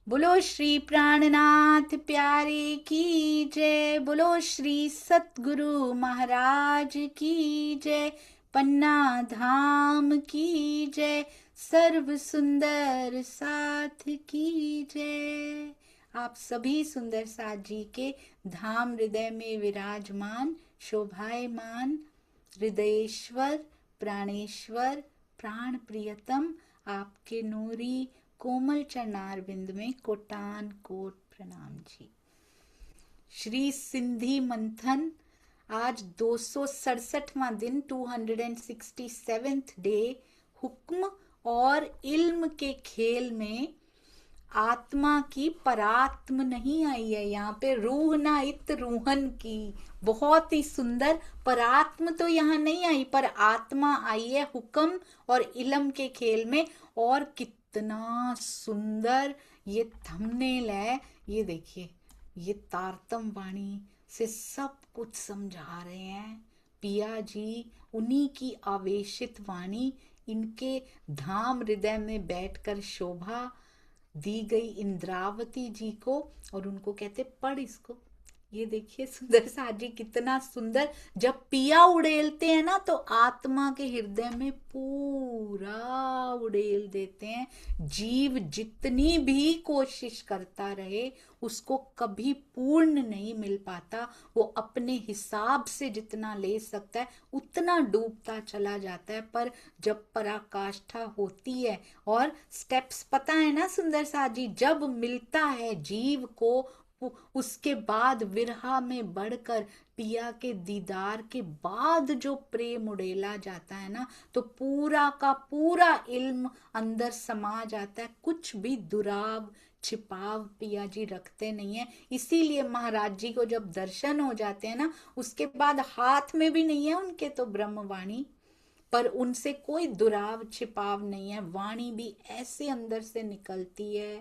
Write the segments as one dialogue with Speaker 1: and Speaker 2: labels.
Speaker 1: बोलो श्री प्राणनाथ प्यारे की जय। बोलो श्री सतगुरु महाराज की जय। पन्ना धाम की जय। सर्व सुंदर साथ की जय। आप सभी सुंदर साथ जी के धाम हृदय में विराजमान शोभायमान हृदयेश्वर प्राणेश्वर प्राण प्रियतम आपके नूरी कोमल चरणार बिंद में कोटान कोट प्रणाम जी। श्री सिंधी मंथन आज 267वां दिन 267th डे। हुक्म और इल्म के खेल में आत्मा की परात्म नहीं आई है। यहाँ पे रूह ना इत रूहन की, बहुत ही सुंदर। परात्म तो यहाँ नहीं आई पर आत्मा आई है हुक्म और इल्म के खेल में। और कितना सुंदर ये थंबनेल है, ये देखिए। ये तारतम वाणी से सब कुछ समझा रहे हैं पिया जी। उन्हीं की आवेशित वाणी इनके धाम हृदय में बैठकर शोभा दी गई इंद्रावती जी को, और उनको कहते पढ़ इसको। ये देखिए सुंदर साथ जी कितना सुंदर। जब पिया उड़ेलते हैं ना तो आत्मा के हृदय में पूरा उड़ेल देते हैं। जीव जितनी भी कोशिश करता रहे उसको कभी पूर्ण नहीं मिल पाता। वो अपने हिसाब से जितना ले सकता है उतना डूबता चला जाता है। पर जब पराकाष्ठा होती है और स्टेप्स पता है ना सुंदर साथ जी, जब मिलता है जीव को उसके बाद विरहा में बढ़कर पिया के दीदार के बाद जो प्रेम उड़ेला जाता है ना, तो पूरा का पूरा इल्म अंदर समा जाता है। कुछ भी दुराव छिपाव पिया जी रखते नहीं है। इसीलिए महाराज जी को जब दर्शन हो जाते हैं ना, उसके बाद हाथ में भी नहीं है उनके तो ब्रह्मवाणी, पर उनसे कोई दुराव छिपाव नहीं है। वाणी भी ऐसे अंदर से निकलती है।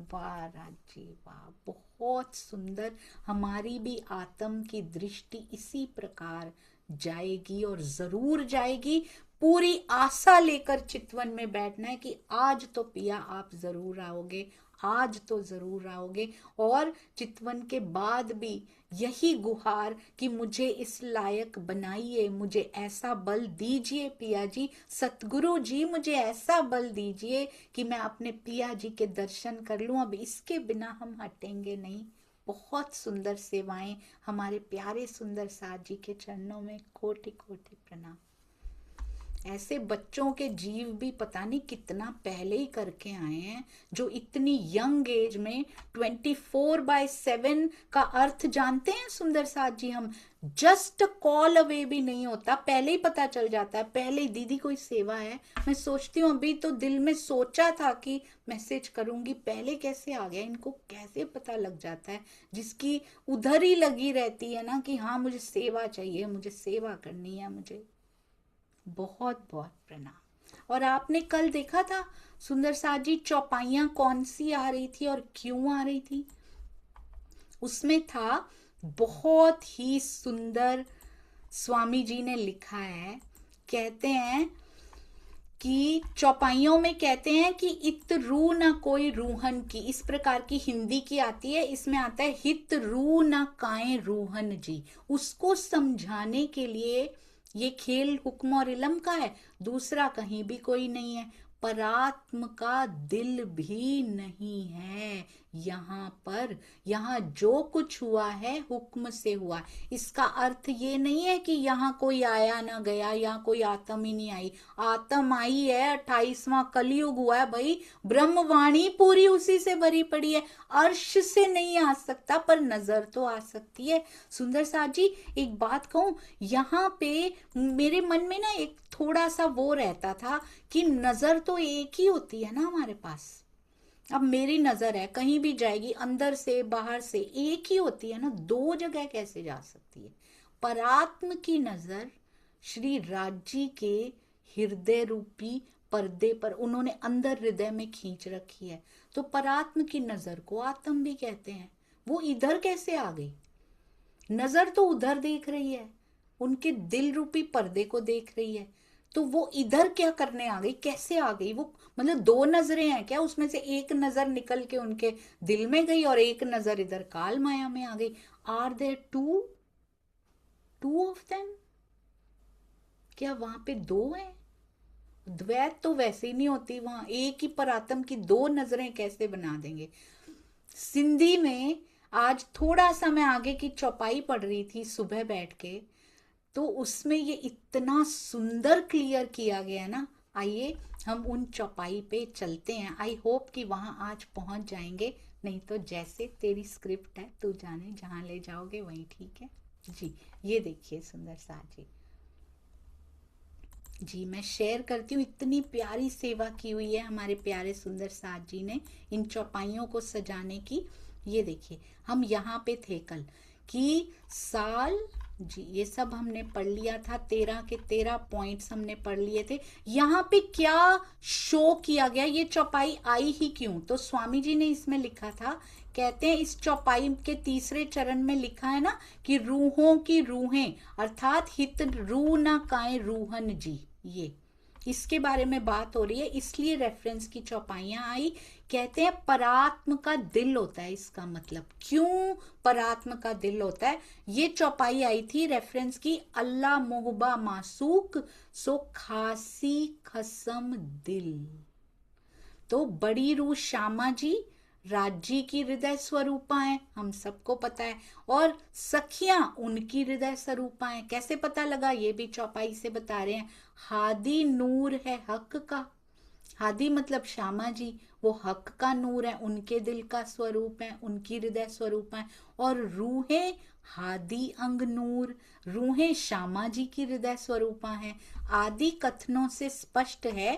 Speaker 1: वाह राजी वाह, बहुत सुंदर। हमारी भी आत्म की दृष्टि इसी प्रकार जाएगी और जरूर जाएगी। पूरी आशा लेकर चितवन में बैठना है कि आज तो पिया आप जरूर आओगे, आज तो जरूर आओगे। और चितवन के बाद भी यही गुहार कि मुझे इस लायक बनाइए, मुझे ऐसा बल दीजिए पिया जी। सतगुरु जी मुझे ऐसा बल दीजिए कि मैं अपने पिया जी के दर्शन कर लूं। अब इसके बिना हम हटेंगे नहीं। बहुत सुंदर सेवाएं हमारे प्यारे सुंदर साथ जी के चरणों में कोटि कोटि प्रणाम। ऐसे बच्चों के जीव भी पता नहीं कितना पहले ही करके आए हैं, जो इतनी यंग एज में 24/7 का अर्थ जानते हैं सुंदर साथ जी। हम जस्ट कॉल अवे भी नहीं होता, पहले ही पता चल जाता है। पहले ही दीदी कोई सेवा है, मैं सोचती हूँ अभी तो दिल में सोचा था कि मैसेज करूंगी, पहले कैसे आ गया, इनको कैसे पता लग जाता है। जिसकी उधर ही लगी रहती है ना कि हाँ मुझे सेवा चाहिए, मुझे सेवा करनी है, मुझे बहुत बहुत प्रणाम। और आपने कल देखा था सुंदर साथ जी चौपाइयां कौन सी आ रही थी और क्यों आ रही थी? उसमें था बहुत ही सुंदर, स्वामी जी ने लिखा है। कहते हैं कि चौपाइयों में कहते हैं कि इत रू ना कोई रूहन की, इस प्रकार की हिंदी की आती है। इसमें आता है हित रू ना काए रूहन जी। उसको समझाने के लिए ये खेल हुक्म और इलम का है, दूसरा कहीं भी कोई नहीं है। परात्म का दिल भी नहीं है यहाँ पर। यहाँ जो कुछ हुआ है हुक्म से हुआ। इसका अर्थ ये नहीं है कि यहाँ कोई आया ना गया, यहाँ कोई आत्म ही नहीं आई। आत्म आई है, 28वां कलयुग हुआ है भाई। ब्रह्मवाणी पूरी उसी से भरी पड़ी है। अर्श से नहीं आ सकता पर नजर तो आ सकती है। सुंदर साथ जी एक बात कहूं, यहाँ पे मेरे मन में ना एक थोड़ा सा वो रहता था कि नजर तो एक ही होती है ना हमारे पास। अब मेरी नजर है कहीं भी जाएगी, अंदर से बाहर से एक ही होती है ना, दो जगह कैसे जा सकती है? परात्म की नजर श्री राज्य के हृदय रूपी पर्दे पर उन्होंने अंदर हृदय में खींच रखी है। तो परात्म की नजर को आत्म भी कहते हैं। वो इधर कैसे आ गई? नजर तो उधर देख रही है, उनके दिल रूपी पर्दे को देख रही है। तो वो इधर क्या करने आ गई, कैसे आ गई वो? मतलब दो नजरें हैं क्या, उसमें से एक नजर निकल के उनके दिल में गई और एक नजर इधर काल माया में आ गई? Are there two two of them? क्या वहां पे दो हैं? द्वैत तो वैसे ही नहीं होती वहां, एक ही परात्म की दो नजरें कैसे बना देंगे? सिंधी में आज थोड़ा सा मैं आगे की चौपाई पढ़ रही थी सुबह बैठ के, तो उसमें ये इतना सुंदर क्लियर किया गया ना। आइए हम उन चौपाई पे चलते हैं, आई होप कि वहां आज पहुंच जाएंगे। नहीं तो जैसे तेरी स्क्रिप्ट है, तू जाने जहां ले जाओगे वहीं ठीक है जी। ये देखिए सुंदर सा जी, जी मैं शेयर करती हूँ। इतनी प्यारी सेवा की हुई है हमारे प्यारे सुंदर साथ जी ने इन चौपाइयों को सजाने की। ये देखिए, हम यहाँ पे थे कल कि साल जी, ये सब हमने पढ़ लिया था, 13 के 13 पॉइंट्स हमने पढ़ लिए थे। यहाँ पे क्या शो किया गया, ये चौपाई आई ही क्यों? तो स्वामी जी ने इसमें लिखा था, कहते हैं इस चौपाई के तीसरे चरण में लिखा है ना कि रूहों की रूहें, अर्थात हित रू ना काए रूहन जी, ये इसके बारे में बात हो रही है, इसलिए रेफरेंस की चौपाइयां आई। कहते हैं परात्म का दिल होता है, इसका मतलब क्यों परात्म का दिल होता है? ये चौपाई आई थी रेफरेंस की, अल्लाह मोहबा मासूक सो खासी खसम दिल। तो बड़ी रूह श्यामा जी राज्य की हृदय स्वरूपा है, हम सबको पता है, और सखियां उनकी हृदय स्वरूपा है। कैसे पता लगा? ये भी चौपाई से बता रहे हैं, हादी नूर है हक का। हादी मतलब श्यामा जी, वो हक का नूर है, उनके दिल का स्वरूप है, उनकी हृदय स्वरूप है। और रूहें हादी अंग नूर, रूहें श्यामा जी की हृदय स्वरूपा है। आदि कथनों से स्पष्ट है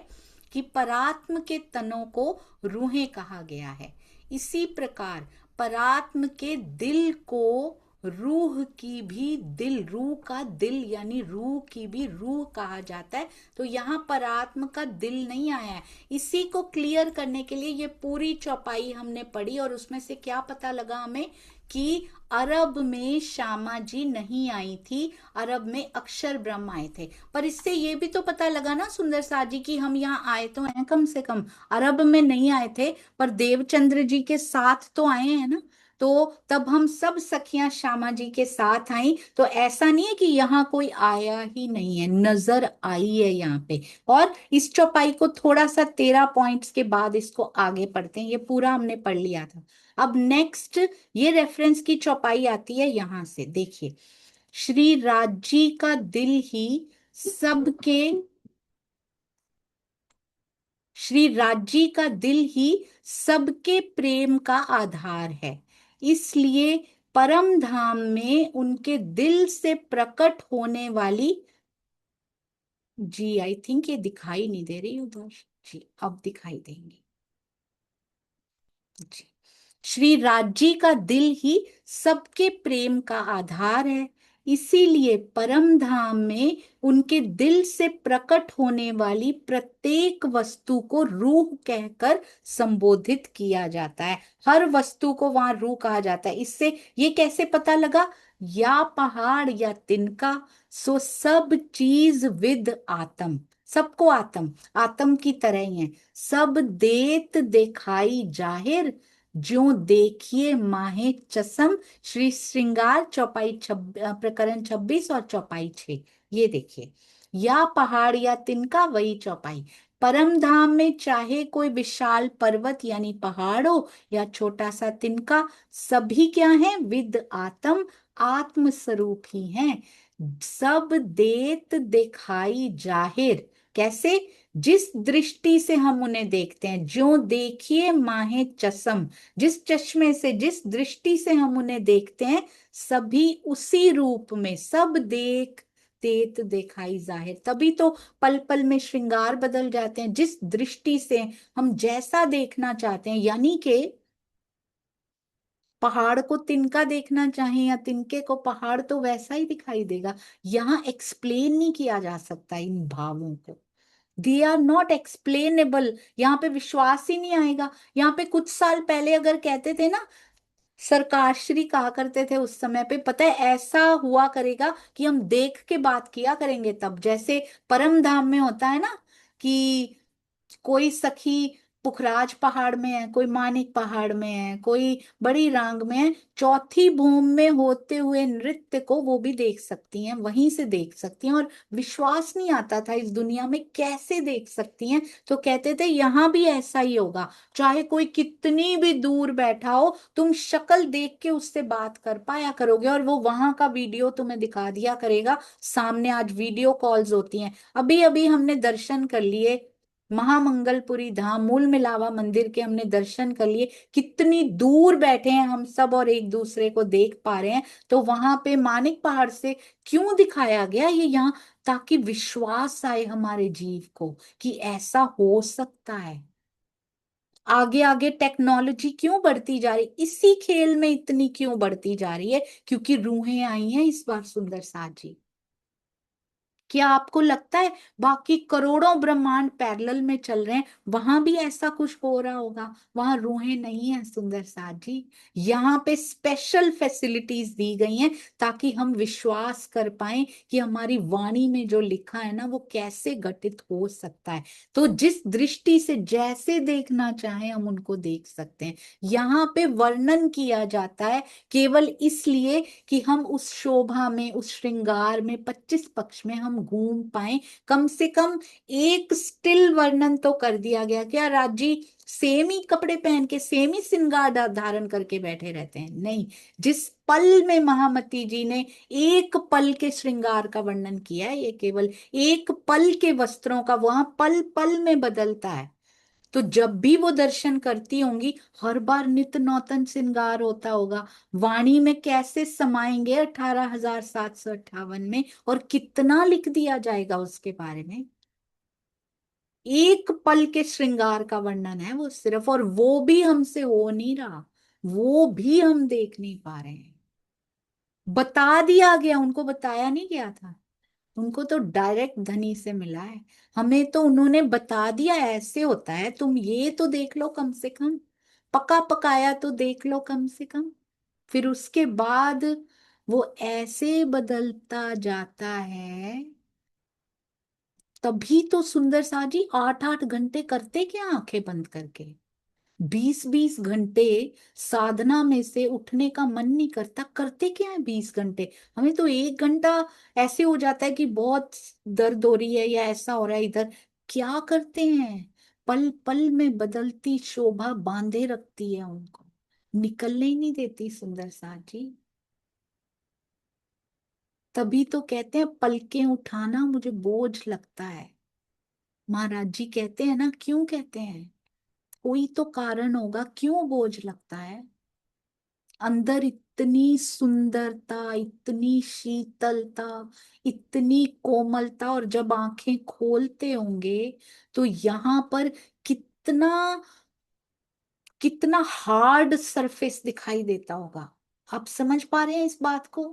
Speaker 1: कि परात्म के तनों को रूहें कहा गया है। इसी प्रकार परात्म के दिल को रूह की भी दिल, रूह का दिल यानी रूह की भी रूह कहा जाता है। तो यहाँ परात्म का दिल नहीं आया है। इसी को क्लियर करने के लिए ये पूरी चौपाई हमने पढ़ी, और उसमें से क्या पता लगा हमें कि अरब में श्यामा जी नहीं आई थी, अरब में अक्षर ब्रह्म आए थे। पर इससे ये भी तो पता लगा ना सुंदर सा जी की हम यहाँ आए तो हैं, कम से कम अरब में नहीं आए थे, पर देवचंद्र जी के साथ तो आए हैं ना। तो तब हम सब सखियां श्यामा जी के साथ आई, तो ऐसा नहीं है कि यहाँ कोई आया ही नहीं है, नजर आई है यहाँ पे। और इस चौपाई को थोड़ा सा 13 पॉइंट्स के बाद इसको आगे पढ़ते हैं, ये पूरा हमने पढ़ लिया था। अब नेक्स्ट ये रेफरेंस की चौपाई आती है यहां से, देखिए, श्री राजी का दिल ही सबके, श्री राज्य का दिल ही सबके प्रेम का आधार है, इसलिए परम धाम में उनके दिल से प्रकट होने वाली, जी आई थिंक ये दिखाई नहीं दे रही उधर, जी अब दिखाई देंगी जी। श्री राज्य का दिल ही सबके प्रेम का आधार है, इसीलिए परम धाम में उनके दिल से प्रकट होने वाली प्रत्येक वस्तु को रूह कहकर संबोधित किया जाता है। हर वस्तु को वहां रूह कहा जाता है। इससे ये कैसे पता लगा? या पहाड़ या तिनका, सो सब चीज विद आत्म, सबको आत्म, आत्म की तरह ही है। सब देत दिखाई जाहिर, ज्यों देखिए माहे चसम। श्री श्रृंगार चौपाई प्रकरण 26 और चौपाई 6। ये देखिए, या पहाड़ या तिनका, वही चौपाई। परम धाम में चाहे कोई विशाल पर्वत यानी पहाड़ हो या छोटा सा तिनका, सभी क्या है? विद आत्म, आत्म स्वरूप ही हैं। सब देत दिखाई जाहिर, कैसे? जिस दृष्टि से हम उन्हें देखते हैं, जो देखिए माहे चसम, जिस चश्मे से, जिस दृष्टि से हम उन्हें देखते हैं, सभी उसी रूप में, सब देख तेत दिखाई जाहिर। तभी तो पल पल में श्रृंगार बदल जाते हैं, जिस दृष्टि से हम जैसा देखना चाहते हैं। यानी कि पहाड़ को तिनका देखना चाहे या तिनके को पहाड़, तो वैसा ही दिखाई देगा। यहाँ एक्सप्लेन नहीं किया जा सकता इन भावों को, दे आर नॉट एक्सप्लेनेबल, यहाँ पे विश्वास ही नहीं आएगा। यहाँ पे कुछ साल पहले अगर कहते थे ना सरकाश्री कहा करते थे उस समय पे, पता है ऐसा हुआ करेगा कि हम देख के बात किया करेंगे तब, जैसे परम धाम में होता है ना कि कोई सखी पुखराज पहाड़ में है, कोई मानिक पहाड़ में है, कोई बड़ी रांग में है, चौथी भूम में होते हुए नृत्य को वो भी देख सकती हैं, वहीं से देख सकती हैं। और विश्वास नहीं आता था इस दुनिया में कैसे देख सकती हैं, तो कहते थे यहाँ भी ऐसा ही होगा, चाहे कोई कितनी भी दूर बैठा हो, तुम शक्ल देख के उससे बात कर पाया करोगे, और वो वहां का वीडियो तुम्हें दिखा दिया करेगा सामने। आज वीडियो कॉल्स होती हैं। अभी अभी हमने दर्शन कर लिए महामंगलपुरी धाम मूल मिलावा मंदिर के, हमने दर्शन कर लिए, कितनी दूर बैठे हैं हम सब और एक दूसरे को देख पा रहे हैं। तो वहां पे मानिक पहाड़ से क्यों दिखाया गया ये यहाँ, ताकि विश्वास आए हमारे जीव को कि ऐसा हो सकता है। आगे आगे टेक्नोलॉजी क्यों बढ़ती जा रही, इसी खेल में इतनी क्यों बढ़ती जा रही है, क्योंकि रूहें आई हैं इस बार सुंदर साथ जी। क्या आपको लगता है बाकी करोड़ों ब्रह्मांड पैरेलल में चल रहे हैं, वहां भी ऐसा कुछ हो रहा होगा? वहां रूहें नहीं है सुंदर साथ जी। यहाँ पे स्पेशल फैसिलिटीज दी गई हैं ताकि हम विश्वास कर पाए कि हमारी वाणी में जो लिखा है ना वो कैसे घटित हो सकता है। तो जिस दृष्टि से जैसे देखना चाहे हम उनको देख सकते हैं। यहाँ पे वर्णन किया जाता है केवल इसलिए कि हम उस शोभा में, उस श्रृंगार में 25 पक्ष में हम घूम पाए। कम से कम एक स्टिल वर्णन तो कर दिया गया। क्या राजी सेम ही कपड़े पहन के सेम ही श्रृंगार धारण करके बैठे रहते हैं? नहीं। जिस पल में महामती जी ने एक पल के श्रृंगार का वर्णन किया है, ये केवल एक पल के वस्त्रों का, वहां पल पल में बदलता है। तो जब भी वो दर्शन करती होंगी हर बार नित्य नौतन श्रृंगार होता होगा। वाणी में कैसे समाएंगे 18,758 में, और कितना लिख दिया जाएगा उसके बारे में। एक पल के श्रृंगार का वर्णन है वो सिर्फ, और वो भी हमसे हो नहीं रहा, वो भी हम देख नहीं पा रहे हैं। बता दिया गया, उनको बताया नहीं गया था। उनको तो डायरेक्ट धनी से मिला है। हमें तो उन्होंने बता दिया ऐसे होता है, तुम ये तो देख लो कम से कम, पका पकाया तो देख लो कम से कम। फिर उसके बाद वो ऐसे बदलता जाता है। तभी तो सुंदर सा जी 8-8 घंटे करते क्या आंखें बंद करके, 20-20 घंटे साधना में से उठने का मन नहीं करता, करते क्या है 20 घंटे? हमें तो 1 घंटा ऐसे हो जाता है कि बहुत दर्द हो रही है या ऐसा हो रहा है इधर। क्या करते हैं? पल पल में बदलती शोभा बांधे रखती है उनको, निकलने ही नहीं देती सुंदर सा जी। तभी तो कहते हैं पलकें उठाना मुझे बोझ लगता है। महाराज जी कहते हैं ना, क्यों कहते हैं? कोई तो कारण होगा क्यों बोझ लगता है। अंदर इतनी सुंदरता, इतनी शीतलता, इतनी कोमलता, और जब आंखें खोलते होंगे तो यहाँ पर कितना कितना हार्ड सरफेस दिखाई देता होगा। आप समझ पा रहे हैं इस बात को?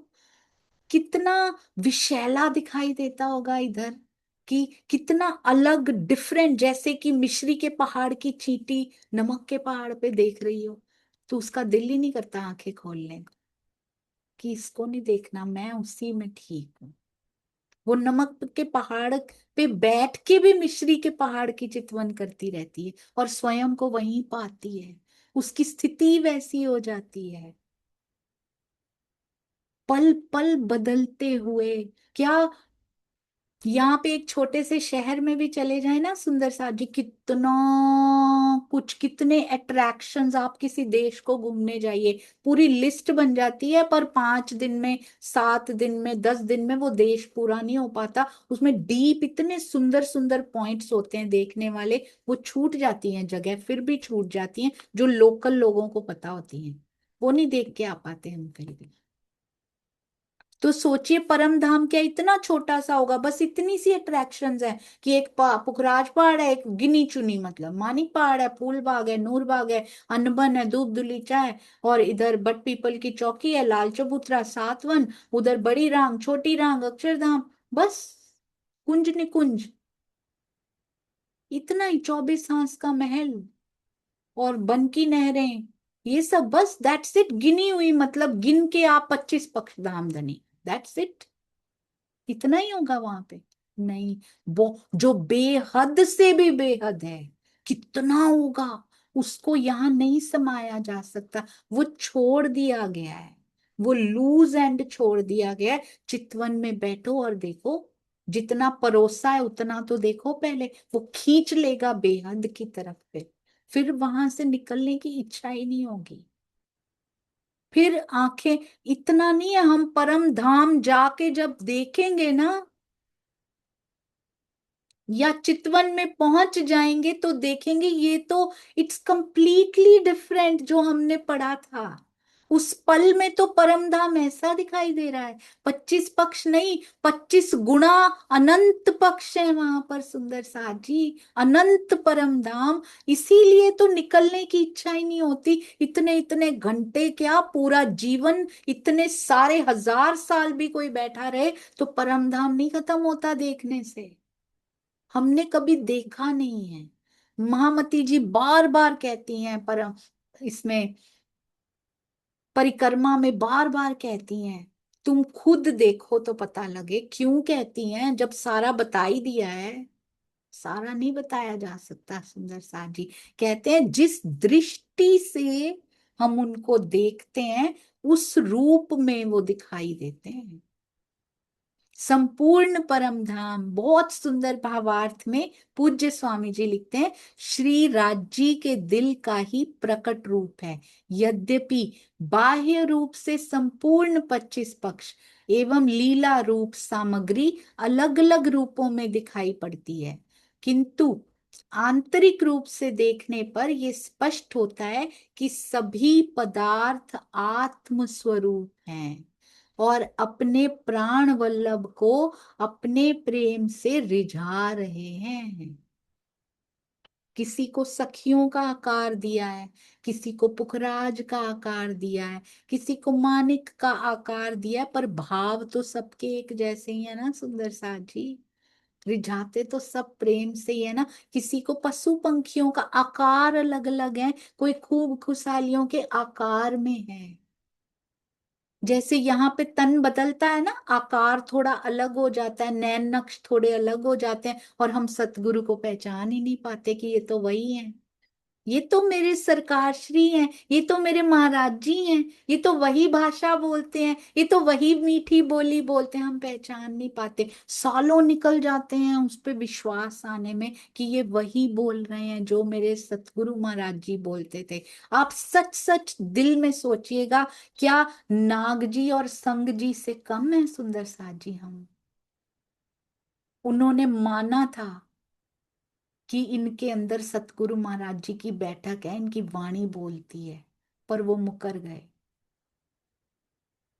Speaker 1: कितना विशैला दिखाई देता होगा इधर, कि कितना अलग डिफरेंट, जैसे कि मिश्री के पहाड़ की चींटी नमक के पहाड़ पे देख रही हो, तो उसका दिल ही नहीं करता आंखें खोलने को कि इसको नहीं देखना, मैं उसी में ठीक हूँ। वो नमक के पहाड़ पे बैठ के भी मिश्री के पहाड़ की चितवन करती रहती है और स्वयं को वहीं पाती है। उसकी स्थिति वैसी हो जाती है, पल पल बदलते हुए। क्या यहाँ पे एक छोटे से शहर में भी चले जाए ना सुंदर सा जी, कितना कुछ, कितने अट्रैक्शंस, आप किसी देश को घूमने जाइए पूरी लिस्ट बन जाती है, पर 5 दिन में, 7 दिन में, 10 दिन में वो देश पूरा नहीं हो पाता। उसमें डीप इतने सुंदर सुंदर पॉइंट्स होते हैं देखने वाले, वो छूट जाती हैं जगह, फिर भी छूट जाती हैं जो लोकल लोगों को पता होती हैं, वो नहीं देख के आ पाते हम कहीं भी। तो सोचिए परम धाम क्या इतना छोटा सा होगा, बस इतनी सी अट्रैक्शंस है कि एक पुखराज पहाड़ है, एक गिनी चुनी, मतलब मानिक पहाड़ है, फूल बाग है, नूर बाग है, अनबन है, धूप धुलीचा है, और इधर बट पीपल की चौकी है, लाल चबूतरा, सातवन, उधर बड़ी रांग, छोटी रांग, अक्षरधाम, बस कुंज निकुंज, इतना ही, 24 हांस का महल और बन की नहरें, ये सब बस, दैट्स इट, गिनी हुई, मतलब गिन के आप 25 पक्ष धाम धनी, दैट्स इट, इतना ही होगा वहां पे? नहीं, वो जो बेहद से भी बेहद है, कितना होगा, उसको यहाँ नहीं समाया जा सकता। वो छोड़ दिया गया है, वो लूज एंड छोड़ दिया गया है। चितवन में बैठो और देखो, जितना परोसा है उतना तो देखो पहले, वो खींच लेगा बेहद की तरफ पे, फिर वहां से निकलने की इच्छा ही नहीं होगी। फिर आंखें, इतना नहीं है, हम परम धाम जाके जब देखेंगे ना, या चितवन में पहुंच जाएंगे तो देखेंगे ये तो इट्स कंप्लीटली डिफरेंट जो हमने पढ़ा था। उस पल में तो परम धाम ऐसा दिखाई दे रहा है, 25 पक्ष नहीं, 25 गुना अनंत पक्ष है वहां पर सुंदर साथ जी, अनंत परम धाम। इसीलिए तो निकलने की इच्छा ही नहीं होती, इतने इतने घंटे क्या, पूरा जीवन, इतने सारे 1000 साल भी कोई बैठा रहे तो परम धाम नहीं खत्म होता देखने से। हमने कभी देखा नहीं है। महामती जी बार बार कहती हैं, पर इसमें परिक्रमा में बार बार कहती हैं, तुम खुद देखो तो पता लगे। क्यों कहती हैं जब सारा बता ही दिया है? सारा नहीं बताया जा सकता सुंदर सा जी। कहते हैं जिस दृष्टि से हम उनको देखते हैं, उस रूप में वो दिखाई देते हैं। संपूर्ण परम धाम, बहुत सुंदर भावार्थ में पूज्य स्वामी जी लिखते हैं, श्री राज्य के दिल का ही प्रकट रूप है। यद्यपि बाह्य रूप से संपूर्ण 25 पक्ष एवं लीला रूप सामग्री अलग अलग रूपों में दिखाई पड़ती है, किंतु आंतरिक रूप से देखने पर यह स्पष्ट होता है कि सभी पदार्थ आत्म स्वरूप हैं और अपने प्राण वल्लभ को अपने प्रेम से रिझा रहे हैं। किसी को सखियों का आकार दिया है, किसी को पुखराज का आकार दिया है, किसी को मानिक का आकार दिया है, पर भाव तो सबके एक जैसे ही है ना सुंदर साथ जी। रिझाते तो सब प्रेम से ही है ना। किसी को पशु पंखियों का आकार अलग अलग है, कोई खूब खुशहालियों के आकार में है। जैसे यहाँ पे तन बदलता है ना, आकार थोड़ा अलग हो जाता है, नैन नक्श थोड़े अलग हो जाते हैं, और हम सतगुरु को पहचान ही नहीं पाते कि ये तो वही है, ये तो मेरे सरकार श्री हैं, ये तो मेरे महाराज जी हैं, ये तो वही भाषा बोलते हैं, ये तो वही मीठी बोली बोलते हैं। हम पहचान नहीं पाते, सालों निकल जाते हैं उस पे विश्वास आने में कि ये वही बोल रहे हैं जो मेरे सतगुरु महाराज जी बोलते थे। आप सच सच दिल में सोचिएगा, क्या नाग जी और संग जी से कम है सुंदर साथ जी हम? उन्होंने माना था कि इनके अंदर सतगुरु महाराज जी की बैठक है, इनकी वाणी बोलती है, पर वो मुकर गए।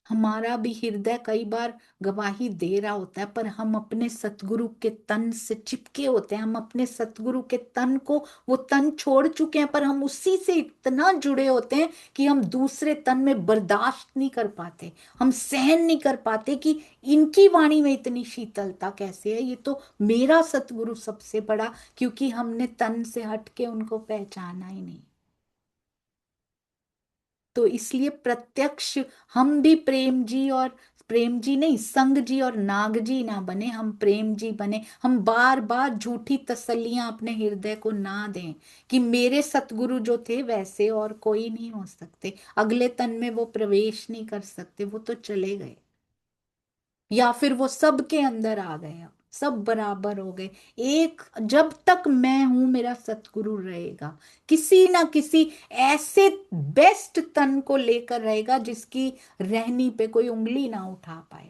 Speaker 1: हमारा भी हृदय कई बार गवाही दे रहा होता है, पर हम अपने सतगुरु के तन से चिपके होते हैं, हम अपने सतगुरु के तन को, वो तन छोड़ चुके हैं, पर हम उसी से इतना जुड़े होते हैं कि हम दूसरे तन में बर्दाश्त नहीं कर पाते, हम सहन नहीं कर पाते कि इनकी वाणी में इतनी शीतलता कैसे है, ये तो मेरा सतगुरु सबसे बड़ा, क्योंकि हमने तन से हट के उनको पहचाना ही नहीं। तो इसलिए प्रत्यक्ष हम भी प्रेम जी, और प्रेम जी नहीं, संग जी और नाग जी ना बने, हम प्रेम जी बने। हम बार बार झूठी तसल्लियां अपने हृदय को ना दें कि मेरे सतगुरु जो थे वैसे और कोई नहीं हो सकते, अगले तन में वो प्रवेश नहीं कर सकते, वो तो चले गए, या फिर वो सबके अंदर आ गए, अब सब बराबर हो गए। एक, जब तक मैं हूं मेरा सतगुरु रहेगा, किसी ना किसी ऐसे बेस्ट तन को लेकर रहेगा जिसकी रहनी पे कोई उंगली ना उठा पाए।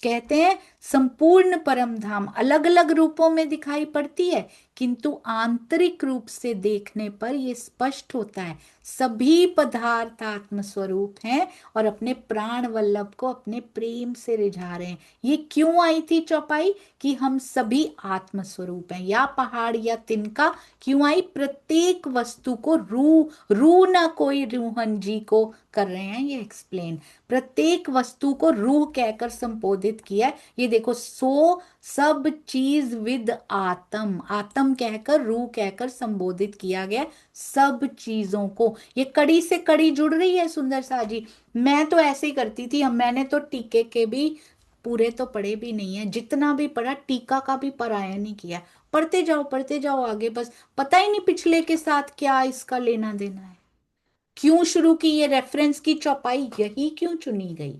Speaker 1: कहते हैं संपूर्ण परम धाम अलग अलग रूपों में दिखाई पड़ती है, किंतु आंतरिक रूप से देखने पर यह स्पष्ट होता है सभी पदार्थ आत्म स्वरूप हैं और अपने प्राण वल्लभ को अपने प्रेम से रिझा रहे हैं। ये क्यों आई थी चौपाई कि हम सभी आत्म स्वरूप हैं, या पहाड़ या तिनका क्यों आई? प्रत्येक वस्तु को रू रू ना कोई रूहन जी को कर रहे हैं ये एक्सप्लेन, प्रत्येक वस्तु को रूह कहकर संबोधित किया है। ये देखो, 100 सब चीज विद आत्म, आत्म कहकर, रूह कहकर संबोधित किया गया सब चीजों को। ये कड़ी से कड़ी जुड़ रही है सुंदर सा जी। मैं तो ऐसे ही करती थी, हम मैंने तो टीके के भी पूरे तो पढ़े भी नहीं है, जितना भी पढ़ा टीका का भी परायण नहीं किया। पढ़ते जाओ आगे, बस पता ही नहीं पिछले के साथ क्या इसका लेना देना है। क्यों शुरू की ये रेफरेंस की चौपाई, यही क्यों चुनी गई?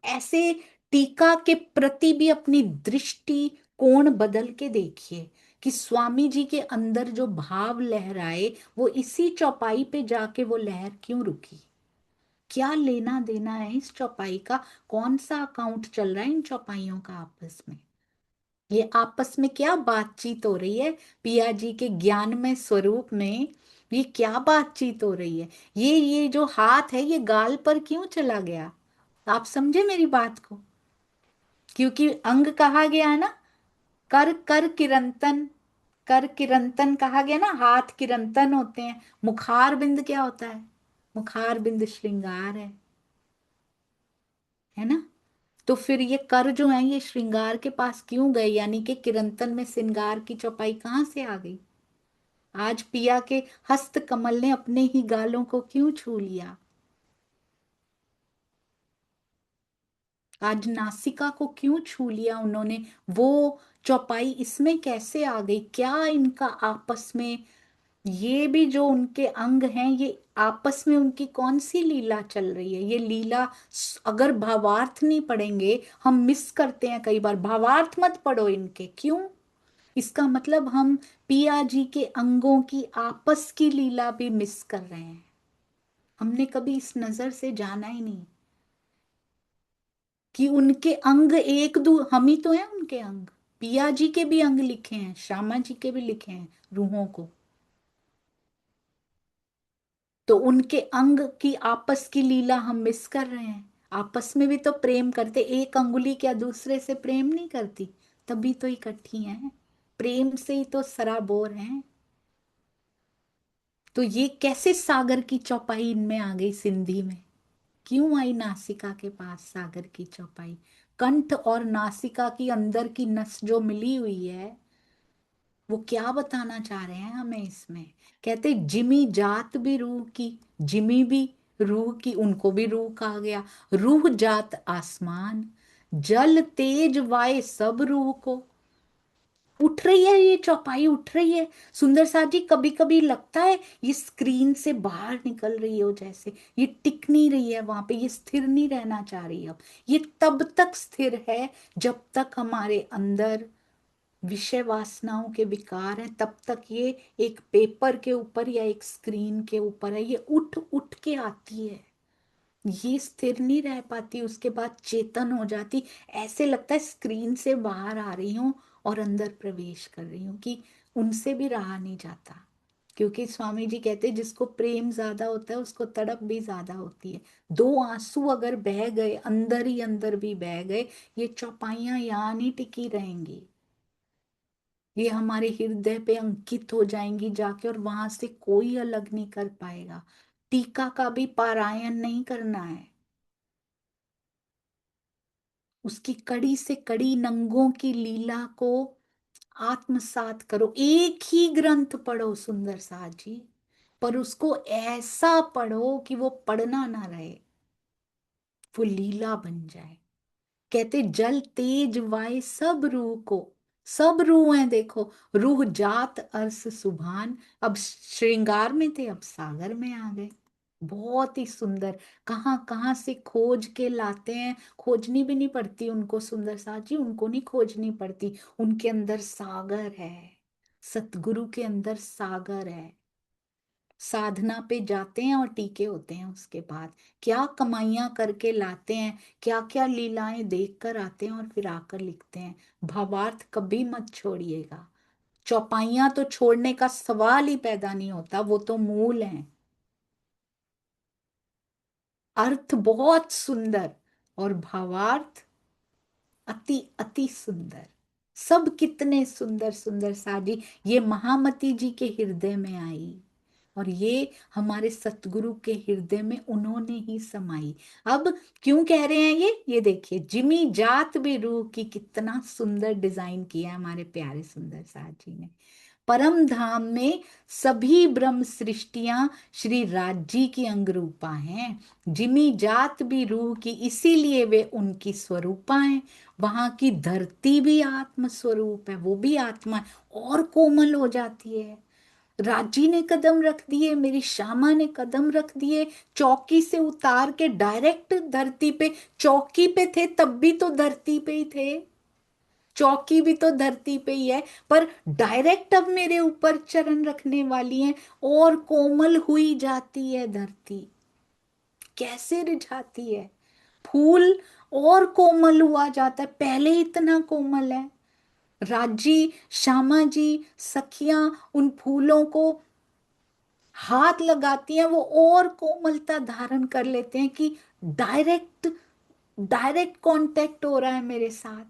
Speaker 1: ऐसे टीका के प्रति भी अपनी दृष्टि कोण बदल के देखिए कि स्वामी जी के अंदर जो भाव लहराए वो इसी चौपाई पे जाके वो लहर क्यों रुकी? क्या लेना देना है इस चौपाई का? कौन सा अकाउंट चल रहा है इन चौपाइयों का आपस में? ये आपस में क्या बातचीत हो रही है पिया जी के ज्ञान में स्वरूप में? ये क्या बातचीत हो रही है? ये जो हाथ है ये गाल पर क्यों चला गया? आप समझे मेरी बात को? क्योंकि अंग कहा गया है ना, कर कर किरंतन, कर किरंतन कहा गया ना, हाथ किरंतन होते हैं। मुखार बिंद क्या होता है? मुखार बिंद श्रृंगार है ना? तो फिर ये कर जो है ये श्रृंगार के पास क्यों गए? यानी कि किरंतन में श्रृंगार की चौपाई कहाँ से आ गई? आज पिया के हस्त कमल ने अपने ही गालों को क्यों छू लिया? आज नासिका को क्यों छू लिया उन्होंने? वो चौपाई इसमें कैसे आ गई? क्या इनका आपस में, ये भी जो उनके अंग हैं ये आपस में उनकी कौन सी लीला चल रही है? ये लीला अगर भावार्थ नहीं पढ़ेंगे, हम मिस करते हैं कई बार। भावार्थ मत पढ़ो इनके, क्यों? इसका मतलब हम पिया जी के अंगों की आपस की लीला भी मिस कर रहे हैं। हमने कभी इस नजर से जाना ही नहीं कि उनके अंग एक दू, हम ही तो हैं उनके अंग। पिया जी के भी अंग लिखे हैं, श्यामा जी के भी लिखे हैं रूहों को। तो उनके अंग की आपस की लीला हम मिस कर रहे हैं। आपस में भी तो प्रेम करते, एक अंगुली क्या दूसरे से प्रेम नहीं करती? तभी तो इकट्ठी हैं, प्रेम से ही तो सराबोर हैं। तो ये कैसे सागर की चौपाई इनमें आ गई सिंधी में? क्यों आई नासिका के पास सागर की चौपाई? कंठ और नासिका की अंदर की नस जो मिली हुई है वो क्या बताना चाह रहे हैं हमें इसमें? कहते जिमी जात भी रूह की, जिमी भी रूह की, उनको भी रूह कहा गया। रूह जात आसमान, जल तेज वाय सब रूह को। उठ रही है ये चौपाई, उठ रही है सुंदर सा जी। कभी कभी लगता है ये स्क्रीन से बाहर निकल रही हो, जैसे ये टिक नहीं रही है वहां पे, ये स्थिर नहीं रहना चाह रही। अब ये तब तक स्थिर है जब तक हमारे अंदर विषय वासनाओं के विकार हैं, तब तक ये एक पेपर के ऊपर या एक स्क्रीन के ऊपर है, ये उठ उठ के आती है। ये स्थिर नहीं रह पाती, उसके बाद चेतन हो जाती। ऐसे लगता है स्क्रीन से बाहर आ रही हूँ और अंदर प्रवेश कर रही हूँ, कि उनसे भी रहा नहीं जाता। क्योंकि स्वामी जी कहते हैं जिसको प्रेम ज्यादा होता है उसको तड़प भी ज्यादा होती है। दो आंसू अगर बह गए, अंदर ही अंदर भी बह गए, ये चौपाइयां यहाँ नहीं टिकी रहेंगी। ये हमारे हृदय पे अंकित हो जाएंगी जाके, और वहां से कोई अलग नहीं कर पाएगा। टीका का भी पारायण नहीं करना है, उसकी कड़ी से कड़ी नंगों की लीला को आत्मसात करो। एक ही ग्रंथ पढ़ो सुंदर सा जी, पर उसको ऐसा पढ़ो कि वो पढ़ना ना रहे, वो लीला बन जाए। कहते जल तेज वाय सब रूह को, सब रूह है देखो। रूह जात अर्स सुभान, अब श्रृंगार में थे अब सागर में आ गए। बहुत ही सुंदर। कहाँ कहाँ से खोज के लाते हैं, खोजनी भी नहीं पड़ती उनको सुंदर सा जी, उनको नहीं खोजनी पड़ती। उनके अंदर सागर है, सतगुरु के अंदर सागर है। साधना पे जाते हैं और टीके होते हैं, उसके बाद क्या कमाइयां करके लाते हैं, क्या क्या लीलाएं देख कर आते हैं और फिर आकर लिखते हैं। भावार्थ कभी मत छोड़िएगा। चौपाइयां तो छोड़ने का सवाल ही पैदा नहीं होता, वो तो मूल हैं। अर्थ बहुत सुंदर और भावार्थ अति अति सुंदर। सब कितने सुंदर सुंदर साजी, ये महामती जी के हृदय में आई। और ये हमारे सतगुरु के हृदय में उन्होंने ही समाई। अब क्यों कह रहे हैं ये देखिए, जिमी जात भी रूह की, कितना सुंदर डिजाइन किया है हमारे प्यारे सुंदर साथ जी ने। परम धाम में सभी ब्रह्म सृष्टियां श्री राज जी की अंगरूपा हैं। जिमी जात भी रूह की, इसीलिए वे उनकी स्वरूपा हैं। वहां की धरती भी आत्म स्वरूप है, वो भी आत्मा है, और कोमल हो जाती है। राजी ने कदम रख दिए, मेरी श्यामा ने कदम रख दिए, चौकी से उतार के डायरेक्ट धरती पे। चौकी पे थे तब भी तो धरती पे ही थे, चौकी भी तो धरती पे ही है, पर डायरेक्ट अब मेरे ऊपर चरण रखने वाली हैं, और कोमल हुई जाती है धरती। कैसे रिझाती है, फूल और कोमल हुआ जाता है, पहले इतना कोमल है। राजी, श्यामा जी, सखियां उन फूलों को हाथ लगाती हैं, वो और कोमलता धारण कर लेते हैं कि डायरेक्ट डायरेक्ट कांटेक्ट हो रहा है मेरे साथ।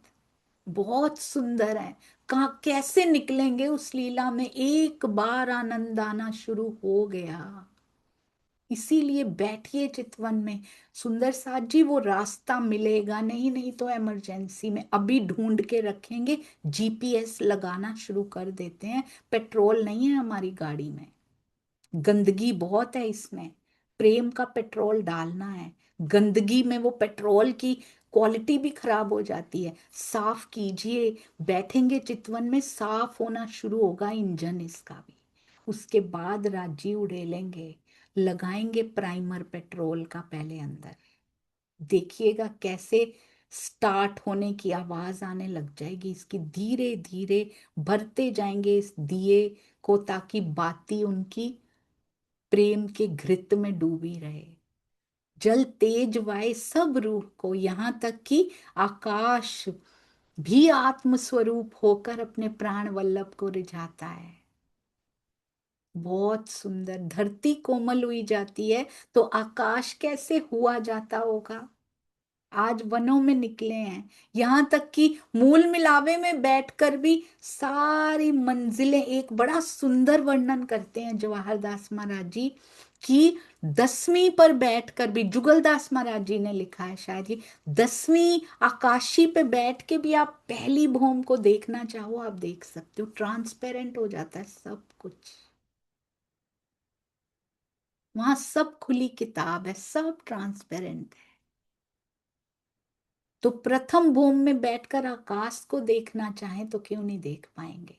Speaker 1: बहुत सुंदर है। कहा कैसे निकलेंगे उस लीला में, एक बार आनंद आना शुरू हो गया। इसीलिए बैठिए चितवन में। सुंदर साथ जी, वो रास्ता मिलेगा नहीं, नहीं तो इमरजेंसी में अभी ढूंढ के रखेंगे, जीपीएस लगाना शुरू कर देते हैं। पेट्रोल नहीं है हमारी गाड़ी में, गंदगी बहुत है इसमें, प्रेम का पेट्रोल डालना है। गंदगी में वो पेट्रोल की क्वालिटी भी खराब हो जाती है। साफ कीजिए, बैठेंगे चितवन में, साफ होना शुरू होगा इंजन इसका भी। उसके बाद राजी उड़ेलेंगे, लगाएंगे प्राइमर पेट्रोल का पहले अंदर। देखिएगा कैसे स्टार्ट होने की आवाज आने लग जाएगी इसकी, धीरे धीरे भरते जाएंगे इस दिए को, ताकि बाती उनकी प्रेम के घृत में डूबी रहे। जल तेज वाय सब रूह को, यहां तक कि आकाश भी आत्म स्वरूप होकर अपने प्राण वल्लभ को रिझाता है। बहुत सुंदर। धरती कोमल हुई जाती है तो आकाश कैसे हुआ जाता होगा। आज वनों में निकले हैं, यहां तक कि मूल मिलावे में बैठकर भी सारी मंजिलें, एक बड़ा सुंदर वर्णन करते हैं जवाहर दास महाराज जी कि 10वीं पर बैठकर भी, जुगल दास महाराज जी ने लिखा है शायद ये, 10वीं आकाशी पे बैठ के भी आप पहली भौम को देखना चाहो आप देख सकते हो, ट्रांसपेरेंट हो जाता है सब कुछ। वहां सब खुली किताब है, सब ट्रांसपेरेंट है। तो प्रथम भूमि में बैठकर आकाश को देखना चाहें तो क्यों नहीं देख पाएंगे।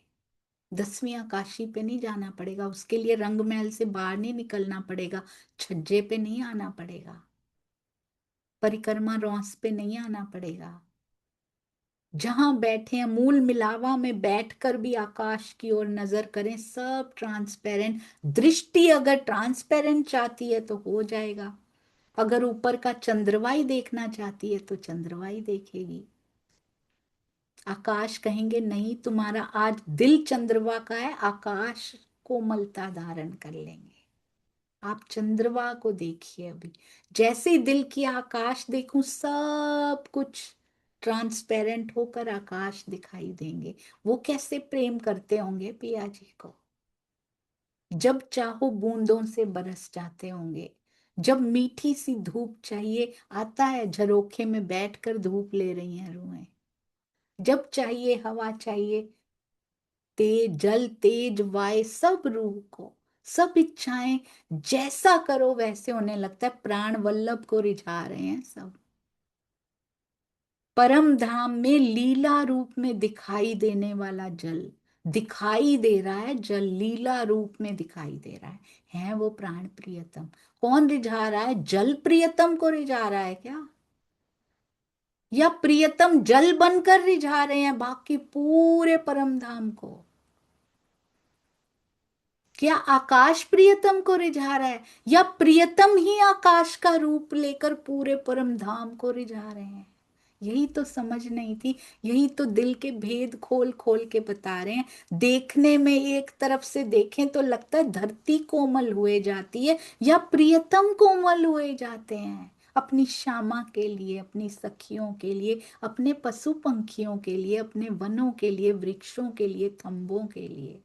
Speaker 1: 10वीं आकाशी पे नहीं जाना पड़ेगा, उसके लिए रंग महल से बाहर नहीं निकलना पड़ेगा, छज्जे पे नहीं आना पड़ेगा, परिक्रमा रॉस पे नहीं आना पड़ेगा। जहां बैठे हैं मूल मिलावा में बैठकर भी आकाश की ओर नजर करें, सब ट्रांसपेरेंट। दृष्टि अगर ट्रांसपेरेंट चाहती है तो हो जाएगा। अगर ऊपर का चंद्रवाई देखना चाहती है तो चंद्रवाई देखेगी। आकाश कहेंगे नहीं, तुम्हारा आज दिल चंद्रमा का है, आकाश कोमलता धारण कर लेंगे। आप चंद्रमा को देखिए अभी, जैसे ही दिल की आकाश देखूं सब कुछ ट्रांसपेरेंट होकर आकाश दिखाई देंगे। वो कैसे प्रेम करते होंगे पिया जी को, जब चाहो बूंदों से बरस जाते होंगे। जब मीठी सी धूप चाहिए, आता है झरोखे में बैठकर धूप ले रही हैं रूहें। जब चाहिए हवा चाहिए, तेज जल तेज वाय सब रूह को, सब इच्छाएं जैसा करो वैसे होने लगता है, प्राण वल्लभ को रिझा रहे हैं सब। परम धाम में लीला रूप में दिखाई देने वाला जल, दिखाई दे रहा है जल, लीला रूप में दिखाई दे रहा है वो प्राण प्रियतम। कौन रिझा रहा है, जल प्रियतम को रिझा रहा है क्या, या प्रियतम जल बनकर रिझा रहे हैं बाकी पूरे परम धाम को। क्या आकाश प्रियतम को रिझा रहा है, या प्रियतम ही आकाश का रूप लेकर पूरे परम धाम को रिझा रहे हैं। यही तो समझ नहीं थी, यही तो दिल के भेद खोल खोल के बता रहे हैं। देखने में एक तरफ से देखें तो लगता है धरती कोमल हुए जाती है, या प्रियतम कोमल हुए जाते हैं अपनी श्यामा के लिए, अपनी सखियों के लिए, अपने पशु पंखियों के लिए, अपने वनों के लिए, वृक्षों के लिए, थंबों के लिए।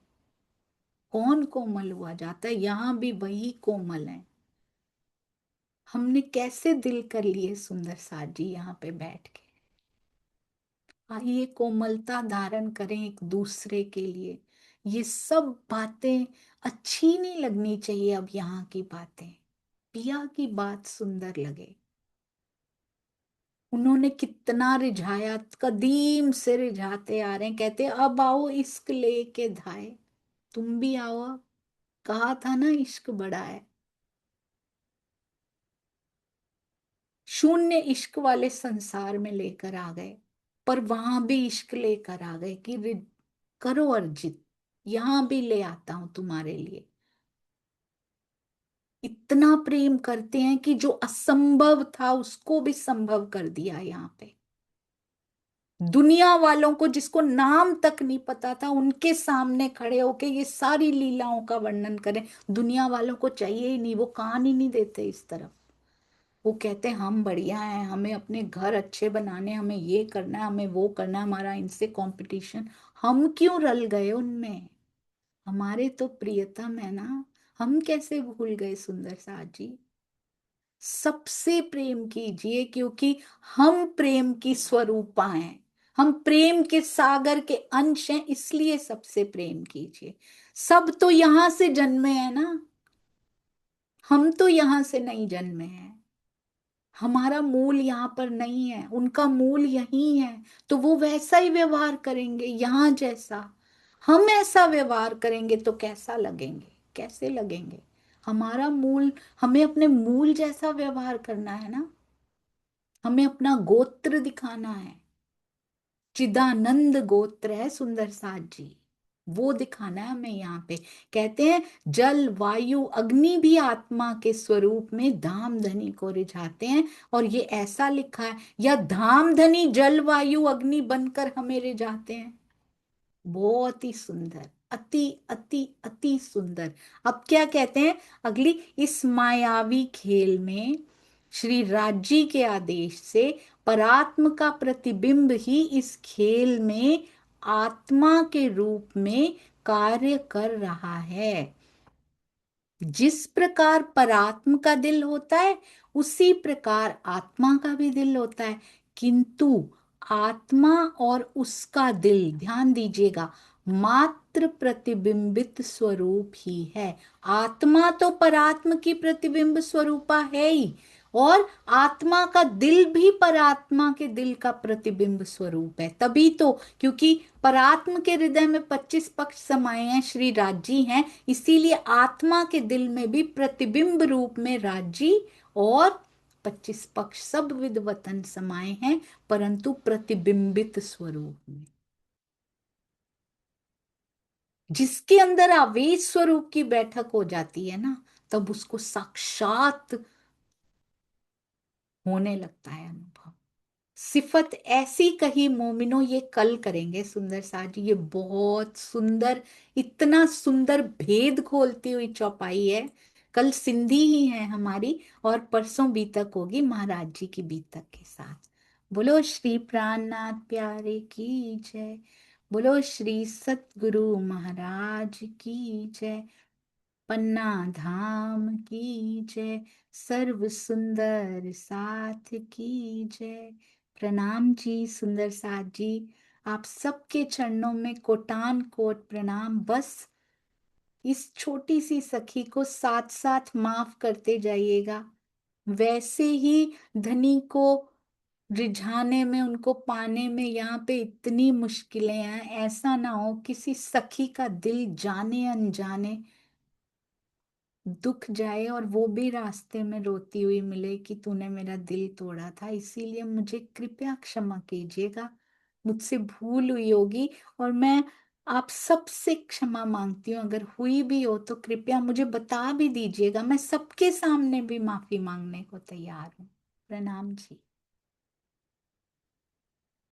Speaker 1: कौन कोमल हुआ जाता है? यहाँ भी वही कोमल है। हमने कैसे दिल कर लिए सुंदर साथ जी यहाँ पे बैठ के। आइए कोमलता धारण करें एक दूसरे के लिए। ये सब बातें अच्छी नहीं लगनी चाहिए। अब यहाँ की बातें, पिया की बात सुंदर लगे। उन्होंने कितना रिझाया, कदीम से रिझाते आ रहे हैं। कहते अब आओ इश्क लेके धाए, तुम भी आओ अब। कहा था ना इश्क बड़ा है। शून्य इश्क वाले संसार में लेकर आ गए, पर वहां भी इश्क लेकर आ गए कि करो अर्जित, यहां भी ले आता हूं तुम्हारे लिए। इतना प्रेम करते हैं कि जो असंभव था उसको भी संभव कर दिया यहाँ पे। दुनिया वालों को, जिसको नाम तक नहीं पता था, उनके सामने खड़े होके ये सारी लीलाओं का वर्णन करें। दुनिया वालों को चाहिए ही नहीं, वो कान ही नहीं देते इस तरफ। वो कहते हैं हम बढ़िया हैं, हमें अपने घर अच्छे बनाने, हमें ये करना है, हमें वो करना है, हमारा इनसे कंपटीशन। हम क्यों रल गए उनमें? हमारे तो प्रियतम है ना। हम कैसे भूल गए सुंदर साथ जी? सबसे प्रेम कीजिए, क्योंकि हम प्रेम की स्वरूपा हैं। हम प्रेम के सागर के अंश हैं, इसलिए सबसे प्रेम कीजिए। सब तो यहां से जन्मे हैं ना, हम तो यहां से नहीं जन्मे हैं। हमारा मूल यहाँ पर नहीं है, उनका मूल यही है। तो वो वैसा ही व्यवहार करेंगे यहाँ जैसा। हम ऐसा व्यवहार करेंगे तो कैसा लगेंगे? कैसे लगेंगे? हमारा मूल, हमें अपने मूल जैसा व्यवहार करना है ना। हमें अपना गोत्र दिखाना है। चिदानंद गोत्र है सुंदर साथ जी, वो दिखाना है हमें यहाँ पे। कहते हैं जल वायु अग्नि भी आत्मा के स्वरूप में धाम धनी को रिझाते हैं। और ये ऐसा लिखा है, या धाम धनी जल वायु अग्नि बनकर हमें रिझाते हैं। बहुत ही सुंदर, अति अति अति सुंदर। अब क्या कहते हैं अगली, इस मायावी खेल में श्री राज्य के आदेश से परात्म का प्रतिबिंब ही इस खेल में आत्मा के रूप में कार्य कर रहा है। जिस प्रकार परात्म का दिल होता है, उसी प्रकार आत्मा का भी दिल होता है। किंतु आत्मा और उसका दिल, ध्यान दीजिएगा, मात्र प्रतिबिंबित स्वरूप ही है। आत्मा तो परात्म की प्रतिबिंब स्वरूपा है ही, और आत्मा का दिल भी परात्मा के दिल का प्रतिबिंब स्वरूप है। तभी तो, क्योंकि परात्म के हृदय में 25 पक्ष समाये हैं, श्री राज्य हैं, इसीलिए आत्मा के दिल में भी प्रतिबिंब रूप में राज्य और 25 पक्ष सब विदवतन समाये हैं, परंतु प्रतिबिंबित स्वरूप में। जिसके अंदर आवेश स्वरूप की बैठक हो जाती है ना, तब उसको साक्षात होने लगता है अनुभव। सिफत ऐसी कही मोमिनो, ये कल करेंगे सुंदर साथ जी। ये बहुत सुंदर, इतना सुंदर भेद खोलती हुई चौपाई है। कल सिंधी ही है हमारी, और परसों बीतक होगी महाराज जी की बीतक के साथ। बोलो श्री प्राणनाथ प्यारे की जय। बोलो श्री सतगुरु महाराज की जय। पन्ना धाम की जय। सर्व सुंदर साथ की जय। प्रणाम जी सुंदर साथ जी। आप सबके चरणों में कोटान कोट प्रणाम। बस इस छोटी सी सखी को साथ साथ माफ करते जाइएगा। वैसे ही धनी को रिझाने में, उनको पाने में यहाँ पे इतनी मुश्किलें हैं। ऐसा ना हो किसी सखी का दिल जाने अनजाने दुख जाए और वो भी रास्ते में रोती हुई मिले कि तूने मेरा दिल तोड़ा था। इसीलिए मुझे कृपया क्षमा कीजिएगा, मुझसे भूल हुई होगी। और मैं आप सबसे क्षमा मांगती हूँ, अगर हुई भी हो तो कृपया मुझे बता भी दीजिएगा। मैं सबके सामने भी माफी मांगने को तैयार हूँ। प्रणाम जी।